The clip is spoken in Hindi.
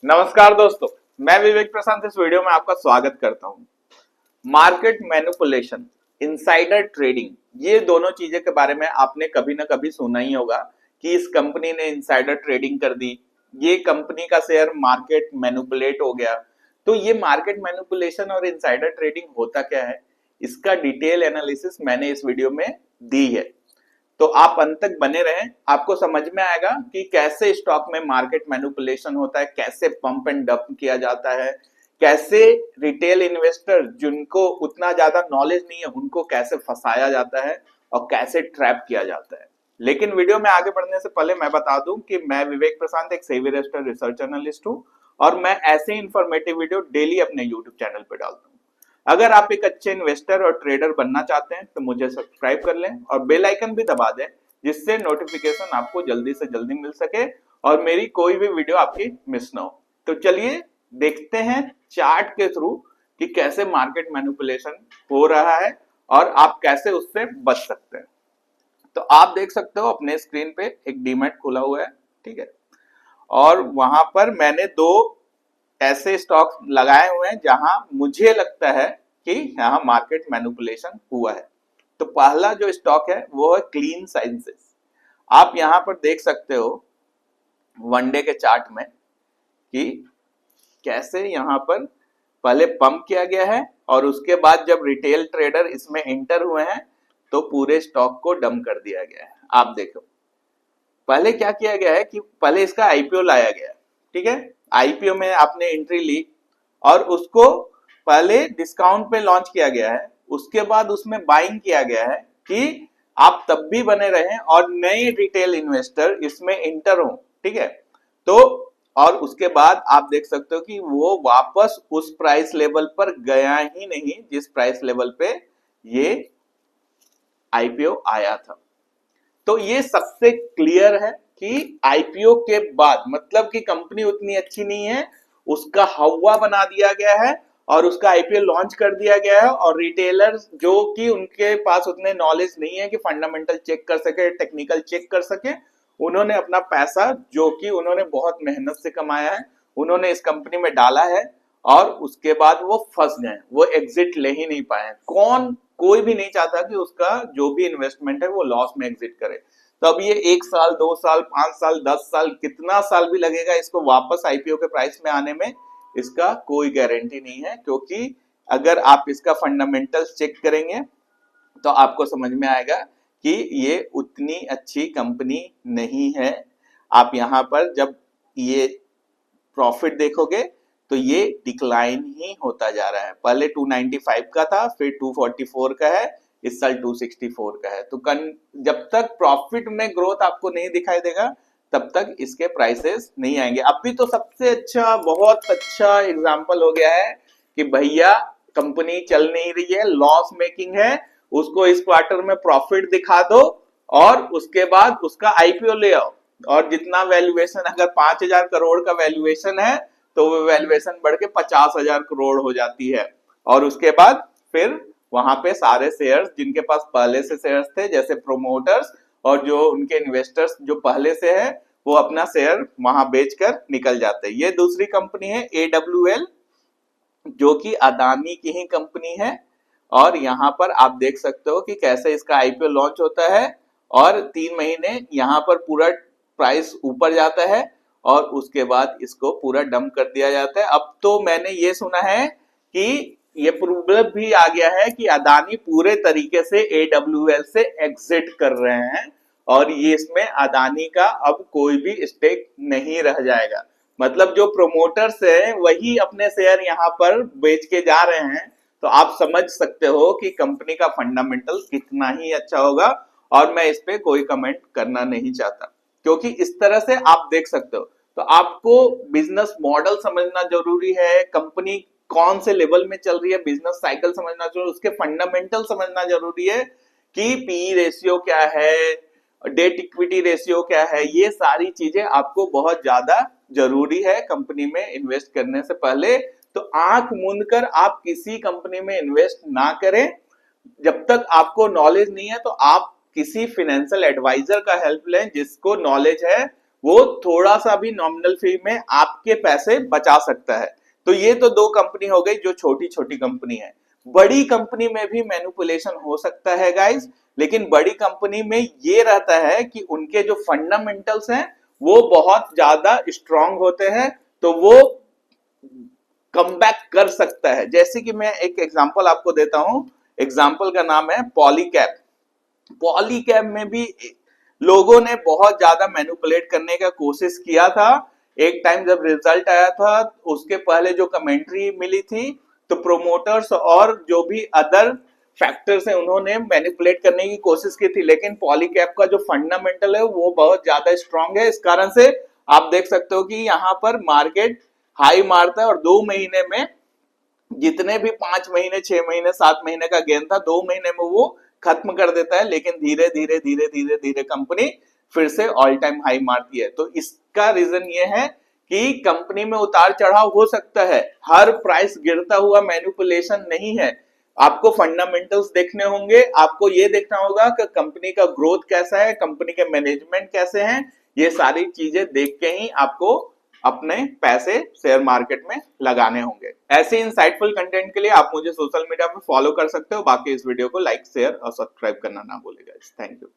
नमस्कार दोस्तों, मैं विवेक प्रशांत इस वीडियो में आपका स्वागत करता हूं। मार्केट मैनिपुलेशन, इनसाइडर ट्रेडिंग, ये दोनों चीजें के बारे में आपने कभी ना कभी सुना ही होगा कि इस कंपनी ने इनसाइडर ट्रेडिंग कर दी, ये कंपनी का शेयर मार्केट मैनिपुलेट हो गया। तो ये मार्केट मैनिपुलेशन और इनसाइडर ट्रेडिंग होता क्या है, इसका डिटेल एनालिसिस मैंने इस वीडियो में दी है। तो आप अंत तक बने रहें, आपको समझ में आएगा कि कैसे स्टॉक में मार्केट मैनिपुलेशन होता है, कैसे पंप एंड डंप किया जाता है, कैसे रिटेल इन्वेस्टर जिनको उतना ज्यादा नॉलेज नहीं है उनको कैसे फंसाया जाता है और कैसे ट्रैप किया जाता है। लेकिन वीडियो में आगे बढ़ने से पहले मैं बता दूं कि मैं विवेक प्रशांत एक सेबी रजिस्टर्ड रिसर्च एनालिस्ट हूं और मैं ऐसे इंफॉर्मेटिव वीडियो डेली अपने यूट्यूब चैनल पर डालता हूं। अगर आप एक अच्छे इन्वेस्टर और ट्रेडर बनना चाहते हैं तो मुझे सब्सक्राइब कर लें और बेल आइकन भी दबा दें, जिससे नोटिफिकेशन आपको जल्दी से जल्दी मिल सके और मेरी कोई भी वीडियो आपकी मिस ना हो। तो चलिए देखते हैं चार्ट के थ्रू कि कैसे मार्केट मैनिपुलेशन हो रहा है और आप कैसे उससे बच सकते हैं। तो आप देख सकते हो अपने स्क्रीन पे एक डीमैट खुला हुआ है, ठीक है, और वहां पर मैंने दो ऐसे स्टॉक लगाए हुए हैं जहां मुझे लगता है कि यहां मार्केट मैनिपुलेशन हुआ है। तो पहला जो स्टॉक है वो है क्लीन साइंसेस। आप यहां पर देख सकते हो वनडे के चार्ट में कि कैसे यहां पर पहले पंप किया गया है और उसके बाद जब रिटेल ट्रेडर इसमें एंटर हुए हैं तो पूरे स्टॉक को डंप कर दिया गया है। आप देखो पहले क्या किया गया है कि पहले इसका आईपीओ लाया गया है, ठीक है, आईपीओ में आपने एंट्री ली और उसको पहले डिस्काउंट पे लॉन्च किया गया है, उसके बाद उसमें बाइंग किया गया है कि आप तब भी बने रहें और नए रिटेल इन्वेस्टर इसमें इंटर हो, ठीक है। तो और उसके बाद आप देख सकते हो कि वो वापस उस प्राइस लेवल पर गया ही नहीं जिस प्राइस लेवल पे ये आईपीओ आया था। तो ये सबसे क्लियर है कि आईपीओ के बाद मतलब कि कंपनी उतनी अच्छी नहीं है, उसका हवा बना दिया गया है और उसका आईपीओ लॉन्च कर दिया गया है और रिटेलर्स जो कि उनके पास उतने नॉलेज नहीं है कि फंडामेंटल चेक कर सके, टेक्निकल चेक कर सके, उन्होंने अपना पैसा जो कि उन्होंने बहुत मेहनत से कमाया है उन्होंने इस कंपनी में डाला है और उसके बाद वो फंस गए, वो एग्जिट ले ही नहीं पाए। कोई भी नहीं चाहता कि उसका जो भी इन्वेस्टमेंट है वो लॉस में एग्जिट करे। तो अब ये 1 साल 2 साल 5 साल 10 साल कितना साल भी लगेगा इसको वापस आईपीओ के प्राइस में आने में, इसका कोई गारंटी नहीं है। क्योंकि अगर आप इसका फंडामेंटल्स चेक करेंगे तो आपको समझ में आएगा कि ये उतनी अच्छी कंपनी नहीं है। आप यहाँ पर जब ये प्रॉफिट देखोगे तो ये डिक्लाइन ही होता जा रहा है, पहले 295 का था, फिर 244 का है, इस साल 264 का है। तो जब तक प्रॉफिट में ग्रोथ आपको नहीं दिखाई देगा तब तक इसके प्राइसेस नहीं आएंगे। अभी तो सबसे अच्छा बहुत अच्छा एग्जांपल हो गया है कि भैया कंपनी चल नहीं रही है, लॉस मेकिंग है, उसको इस क्वार्टर में प्रॉफिट दिखा दो और उसके बाद उसका आईपीओ ले आओ और जितना वैल्यूएशन, अगर 5,000 करोड़ का वैल्यूएशन है तो वो वैल्यूएशन बढ़ के 50,000 करोड़ हो जाती है और उसके बाद फिर वहां पे सारे शेयर्स जिनके पास पहले से शेयर्स थे जैसे प्रोमोटर्स और जो उनके इन्वेस्टर्स जो पहले से है वो अपना शेयर वहां बेचकर निकल जाते हैं। ये दूसरी कंपनी है AWL जो कि अदानी की ही कंपनी है और यहाँ पर आप देख सकते हो कि कैसे इसका आईपीओ लॉन्च होता है और 3 महीने यहाँ पर पूरा प्राइस ऊपर जाता है और उसके बाद इसको पूरा डंप कर दिया जाता है। अब तो मैंने ये सुना है कि ये प्रॉब्लम भी आ गया है कि अदानी पूरे तरीके से AWL से एग्जिट कर रहे हैं और ये इसमें अदानी का अब कोई भी स्टेक नहीं रह जाएगा। मतलब जो प्रोमोटर्स है वही अपने शेयर यहाँ पर बेच के जा रहे हैं। तो आप समझ सकते हो कि कंपनी का फंडामेंटल कितना ही अच्छा होगा और मैं इस पे कोई कमेंट करना नहीं चाहता क्योंकि इस तरह से आप देख सकते हो। तो आपको बिजनेस मॉडल समझना जरूरी है, कंपनी कौन से लेवल में चल रही है, बिजनेस साइकिल समझना जरूरी, उसके फंडामेंटल समझना जरूरी है कि पी रेशियो क्या है, डेट इक्विटी रेशियो क्या है, ये सारी चीजें आपको बहुत ज्यादा जरूरी है कंपनी में इन्वेस्ट करने से पहले। तो आंख मूंद कर आप किसी कंपनी में इन्वेस्ट ना करें जब तक आपको नॉलेज नहीं है। तो आप किसी फाइनेंशियल एडवाइजर का हेल्प लें जिसको नॉलेज है, वो थोड़ा सा भी नॉमिनल फी में आपके पैसे बचा सकता है। तो ये तो दो कंपनी हो गई जो छोटी छोटी कंपनी है। बड़ी कंपनी में भी मैनिपुलेशन हो सकता है गाइस, लेकिन बड़ी कंपनी में ये रहता है कि उनके जो फंडामेंटल्स हैं वो बहुत ज्यादा स्ट्रांग होते हैं, तो वो कम बैक कर सकता है। जैसे कि मैं एक एग्जांपल आपको देता हूं, एग्जांपल का नाम है पॉलीकैब। पॉलीकैब में भी लोगों ने बहुत ज्यादा मैनिपुलेट करने का कोशिश किया था। एक टाइम जब रिजल्ट आया था, उसके पहले जो कमेंट्री मिली थी, तो प्रोमोटर्स और जो भी अदर फैक्टर्स हैं उन्होंने मैनिपुलेट करने की कोशिश की थी, लेकिन पॉलीकैब का जो फंडामेंटल है वो बहुत ज्यादा स्ट्रांग है। इस कारण से आप देख सकते हो कि यहाँ पर मार्केट हाई मारता है और 2 महीने में जितने भी 5 महीने 6 महीने 7 महीने का गेन था 2 महीने में वो खत्म कर देता है। लेकिन धीरे धीरे धीरे धीरे धीरे कंपनी फिर से ऑल टाइम हाई मारती है। तो इसका रीजन ये है कि कंपनी में उतार चढ़ाव हो सकता है, हर प्राइस गिरता हुआ मैनिपुलेशन नहीं है। आपको फंडामेंटल्स देखने होंगे, आपको ये देखना होगा कि कंपनी का ग्रोथ कैसा है, कंपनी के मैनेजमेंट कैसे हैं। ये सारी चीजें देख के ही आपको अपने पैसे शेयर मार्केट में लगाने होंगे। ऐसे इंसाइटफुल कंटेंट के लिए आप मुझे सोशल मीडिया पे फॉलो कर सकते हो। बाकी इस वीडियो को लाइक शेयर और सब्सक्राइब करना ना भूलिएगा। Thank you.